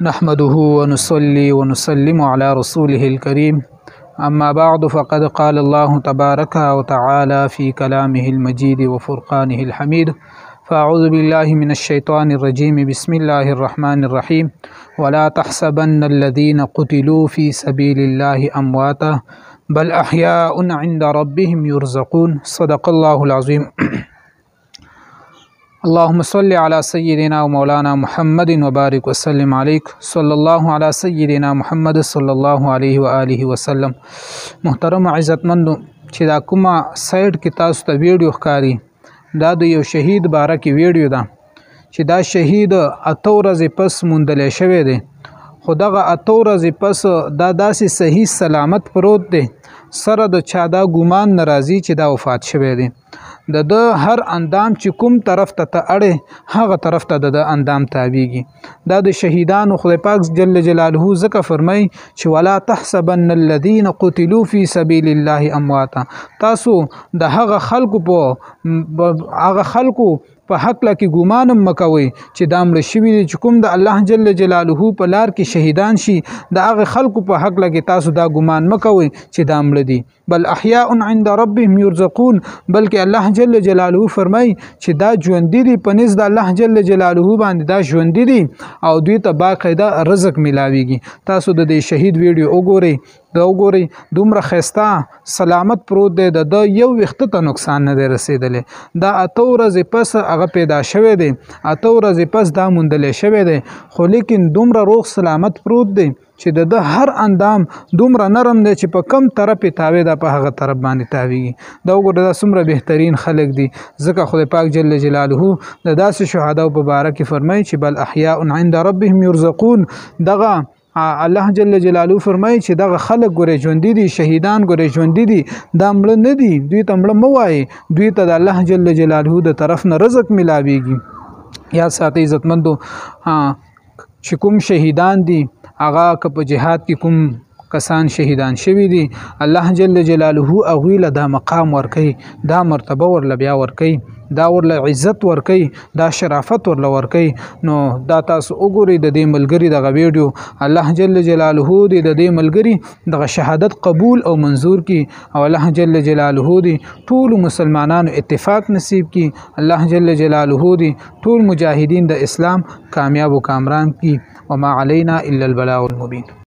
نحمده ونصلي ونسلم على رسوله الكريم أما بعد فقد قال الله تبارك وتعالى في كلامه المجيد وفرقانه الحميد فأعوذ بالله من الشيطان الرجيم بسم الله الرحمن الرحيم ولا تحسبن الذين قتلوا في سبيل الله أمواتا بل أحياء عند ربهم يرزقون صدق الله العظيم اللهم صل على سيدنا ومولانا محمد وبارك وسلم عليك صلى الله على سيدنا محمد صلى الله عليه وآله وسلم. محترم عزتمندو چې دا کومه سایډ کې تاسو ته ویډیو ښکاري دا د یو شهید باره کې ویډیو ده چې دا شهید 8 ورځې پس موندل شوی دی، خو دغه 8 ورځې پس دا داسې صحیح سلامت پروت دی سره د چا دا ګمان ناراضي چې دا وفات شوی دی. د هر اندام چې کوم طرف ته اړه هغه طرف ته د اندام تابعیږي. دا د شهیدانو خدای پاک جل جلاله ځکه فرمای چې ولا تحسبن الذين قتلوا في سبيل الله امواتا، تاسو د هغه خلکو په حق لکه ګمان مکوي چې دا مړ شوي دي چې کوم د الله جل جلاله په لار کې شهیدان شي، د هغه خلکو په حق لکه تاسو دا ګمان مکوي چې دا مړ دي. بل احیاء عند ربهم يرزقون، بلکې الله جل جلاله فرمای چې دا ژوند دي په نزد الله جل جلاله باندې دا ژوند دي او دوی ته باقاعده رزق ملاويږي. تاسو د دې شهید ویډیو وګورئ دومره خسته سلامت پروت دی، د یو وخت ته نقصان نه دی رسیدلی. دا 8 ورځې پس هغه پیدا شوی دی، 8 ورځې پس دا موندل شوی دی، خو لیکن دومره روغ سلامت پروت دی چې د هر اندام دومره نرم دی چې په کم طرف تاوي دا په هغه طرف باندې تاویږي. دا وګوره دا څومره بهترین خلک دي، ځکه خدای پاک جل جلاله د داسې شهدا په باره کې فرمایي چې بل احیاء عند ربهم يرزقون. دغه الله جل جلاله فرمایي چې دغه خلک ګورې ژوندي دي، شهیدان ګورې ژوندي دي، دا مړه نه دي، دوی ته مړه مه وایي، دوی ته د الله جل جلاله د طرف نه رزق ملاویږي. یا ساتي عزتمندو چې کوم شهیدان دي هغه که په جهاد کې کوم کسان شهیدان شوي دي، الله جل جلاله هغوی له دا مقام ورکوي، دا مرتبه ورله بیا ورکوي، دا ورله عزت ورکوي، دا شرافت ورله ورکوي. نو دا تاسو وګورئ د دې ملګري دغه ویډیو، الله جل جلاله د دې ملګري دغه شهادت قبول او منظور کی، او الله جل جلاله دی ټول مسلمانانو اتفاق نصیب کی، الله جل جلاله دی ټول مجاهدین د اسلام کامیاب و کامران کی. وما علینا الا البلاغ المبین.